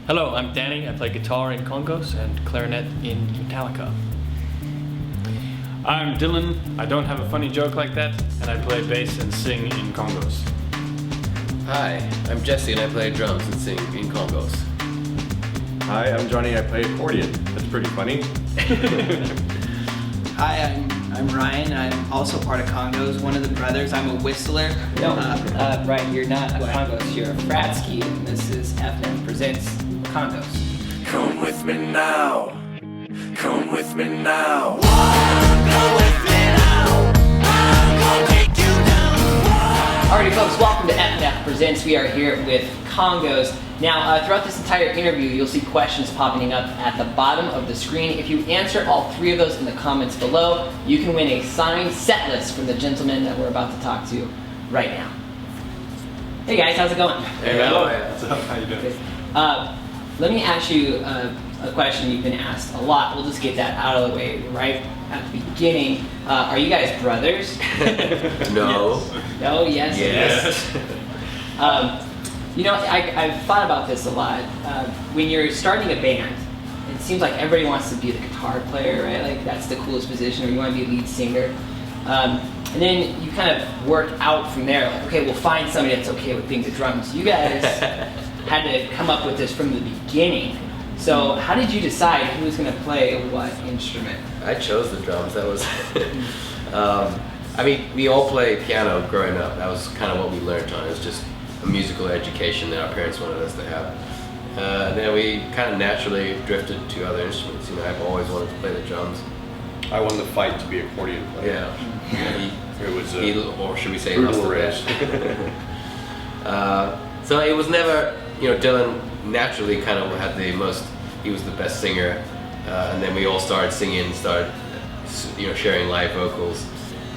Hello, I'm Danny. I play guitar in Kongos and clarinet in Metallica. I'm Dylan. I don't have a funny joke like that, and I play bass and sing in Kongos. Hi, I'm Jesse and I play drums and sing in Kongos. Hi, I'm Johnny. I play accordion. That's pretty funny. Hi, I'm Ryan. I'm also part of Kongos, one of the brothers. I'm a whistler. No, right, you're not a Kongos, you're a Fratzke, and this is F&F Presents Kongos. Come with me now. Come with me now. Come with me now. I'm gonna take you down. Alrighty folks, welcome to F&F Presents. We are here with Kongos. Now, throughout this entire interview, you'll see questions popping up at the bottom of the screen. If you answer all three of those in the comments below, you can win a signed set list from the gentleman that we're about to talk to right now. Hey guys, how's it going? Hey, What's up? How you doing? Let me ask you a question you've been asked a lot. We'll just get that out of the way right at the beginning. Are you guys brothers? No. No, yes. Yes. You know, I've thought about this a lot. When you're starting a band, it seems like everybody wants to be the guitar player, right? Like that's the coolest position, or you want to be a lead singer. And then you kind of work out from there, like, okay, we'll find somebody that's okay with being the drums. You guys had to come up with this from the beginning. So how did you decide who was going to play what instrument? I chose the drums. That was, I mean, we all played piano growing up. That was kind of what we learned on. It was just a musical education that our parents wanted us to have. And then we kind of naturally drifted to other instruments. You know, I've always wanted to play the drums. I won the fight to be accordion player. Yeah. It was Or should we say brutal lost the race. bet. So it was never, you know, Dylan naturally kind of had he was the best singer. And then we all started singing, you know, sharing live vocals.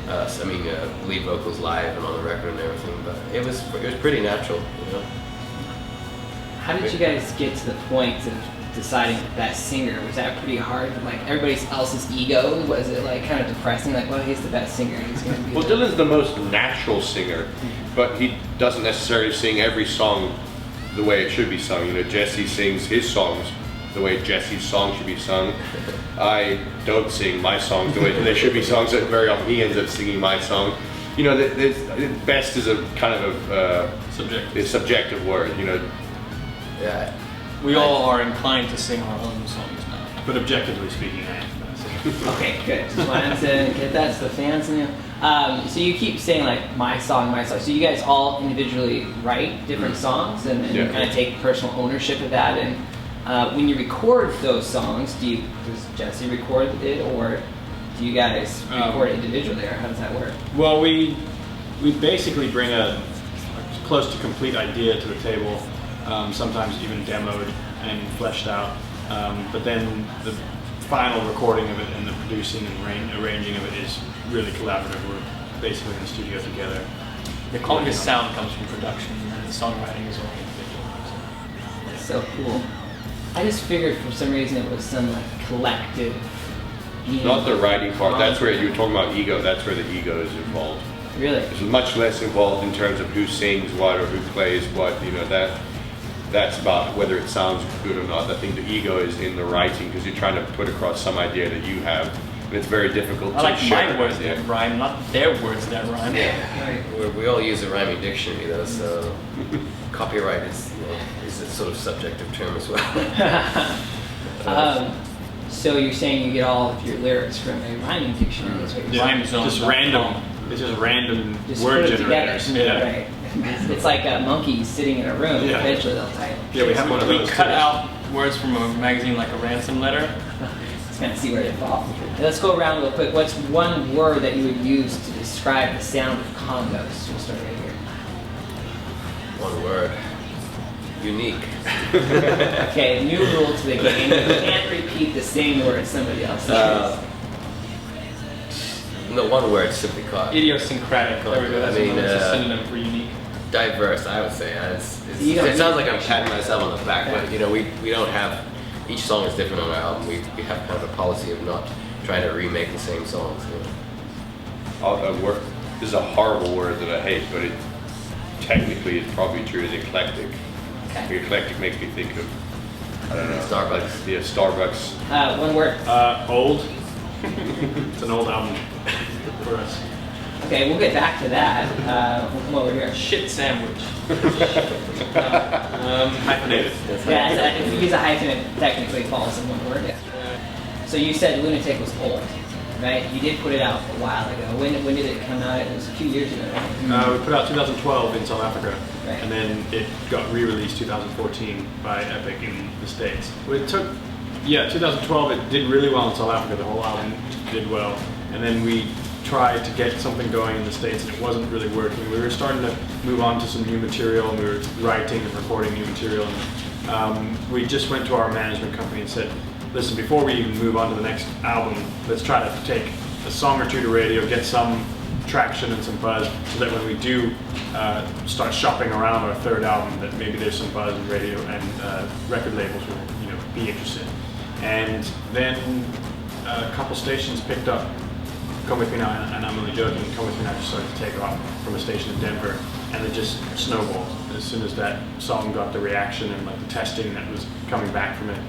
Lead vocals live and on the record and everything, but it was pretty natural, you know. How did you guys get to the point of deciding the best singer? Was that pretty hard? Like everybody else's ego? Was it like kind of depressing? Like, well, he's the best singer. He's gonna be. Well, Dylan's the most natural singer, but he doesn't necessarily sing every song the way it should be sung. You know, Jesse sings his songs the way Jesse's song should be sung. I don't sing my songs the way they should be sung, so very often he ends up singing my song. You know, best is a kind of a subjective word, you know. Yeah. We all are inclined to sing our own songs now. But objectively speaking, I am. Okay, good. Just wanted to get that to the fans. So you keep saying like my song. So you guys all individually write different songs, and you kind of take personal ownership of that. And when you record those songs, does Jesse record it, or do you guys record it individually, or how does that work? Well, we basically bring a close to complete idea to the table, sometimes even demoed and fleshed out. But then the final recording of it and the producing and arranging of it is really collaborative. We're basically in the studio together. The Kongos sound comes from production, and the songwriting is all individual. That's so cool. I just figured for some reason it was some like collective. Not the writing part. That's where you were talking about ego. That's where the ego is involved. Really? It's much less involved in terms of who sings what or who plays what. You know, that's about whether it sounds good or not. I think the ego is in the writing because you're trying to put across some idea that you have, and it's very difficult I to like share. my words that rhyme, not their words that rhyme. Yeah. We all use a rhyming dictionary though, so copyright is a sort of subjective term as well. So you're saying you get all of your lyrics from a rhyming dictionary? That's what you're saying? Rhyme zone. Just random. It's just random Just word put it generators. together. Right. It's like a monkey sitting in a room. Yeah. Eventually they'll type. Yeah, we have one of We those. cut too. out words from a magazine like a ransom letter. Just kind of see where they fall. Let's go around real quick. What's one word that you would use to describe the sound of Kongos? We'll start right here. One word. Unique. Okay, new rule to the game. You can't repeat the same word somebody else says. No, one word, simply caught. Idiosyncratic. There we go. That's I mean, a synonym for unique. Diverse, I would say. You don't It sounds need like I'm patting myself on the back, but you know, we don't have. Each song is different on our album. We have kind of a policy of not trying to remake the same songs. You know. This is a horrible word that I hate, but it technically is probably true. Is eclectic. Okay. Eclectic makes me think of I don't know. Starbucks. Yeah, Starbucks. One word. Old. It's an old album for us. Okay, we'll get back to that. We'll come over here. Shit sandwich. Hyphenated. Yeah, if you use a hyphen, it technically falls in one word. Yeah. So you said Lunatic was old, right? You did put it out a while ago. When did it come out? It was a few years ago, right? We put out 2012 in South Africa, Right. and then it got re-released 2014 by Epic in the States. It took, 2012 it did really well in South Africa. The whole album did well, and then we tried to get something going in the States, and it wasn't really working. We were starting to move on to some new material, and we were writing and recording new material, and we just went to our management company and said, listen, before we even move on to the next album, let's try to take a song or two to radio, get some traction and some buzz, so that when we do start shopping around our third album, that maybe there's some buzz in radio and record labels will be interested. And then a couple stations picked up Come With Me Now, and I'm only joking, Come With Me Now just started to take off from a station in Denver, and it just snowballed. As soon as that song got the reaction and like the testing that was coming back from it,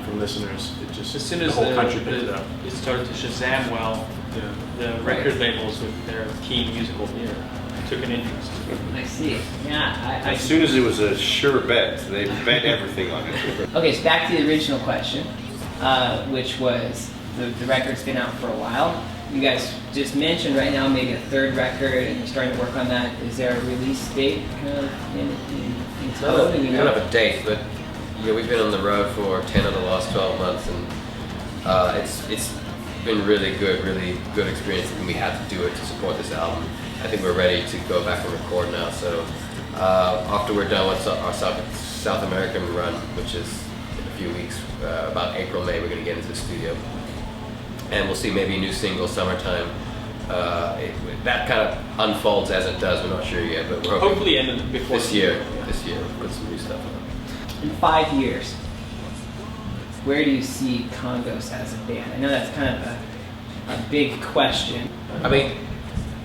from listeners, it just, As soon the as whole country picked it up. it started to Shazam well, the record labels with their keen musical ear took an interest. I see. Yeah. As soon as it was a sure bet, they bet everything on it. Okay, so back to the original question, which was the record's been out for a while. You guys just mentioned right now maybe a third record, and you're starting to work on that. Is there a release date kind of in tow? We don't have a date, but we've been on the road for 10 of the last 12 months, and it's been really good experience, and we had to do it to support this album. I think we're ready to go back and record now. So after we're done with our South American run, which is in a few weeks, about April, May, we're going to get into the studio. And we'll see maybe a new single, Summertime. That kind of unfolds as it does. We're not sure yet, but we're hoping Hopefully end before this year we'll put some new stuff on. In 5 years, where do you see Kongos as a band? I know that's kind of a big question. I mean,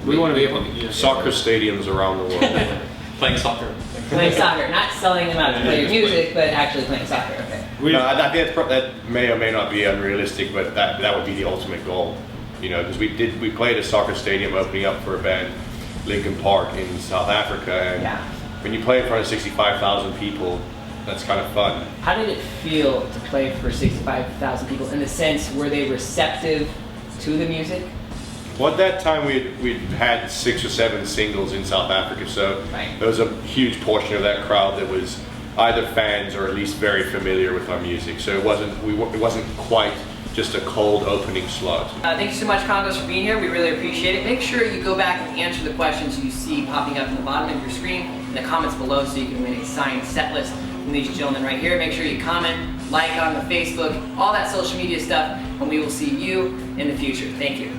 We want to be able to Soccer stadiums around the world. Playing soccer. Playing soccer, not selling them out to play your music, but actually playing soccer. Okay. No, I think that may or may not be unrealistic, but that would be the ultimate goal. Because we played a soccer stadium opening up for a band, Lincoln Park in South Africa, and when you play in front of 65,000 people, that's kind of fun. How did it feel to play for 65,000 people? In the sense, were they receptive to the music? Well, at that time we'd had 6 or 7 singles in South Africa, so there was a huge portion of that crowd that was either fans or at least very familiar with our music. So it wasn't quite just a cold opening slot. Thank you so much, Kongos, for being here. We really appreciate it. Make sure you go back and answer the questions you see popping up in the bottom of your screen in the comments below, so you can win a signed set list from these gentlemen right here. Make sure you comment, like on the Facebook, all that social media stuff, and we will see you in the future. Thank you.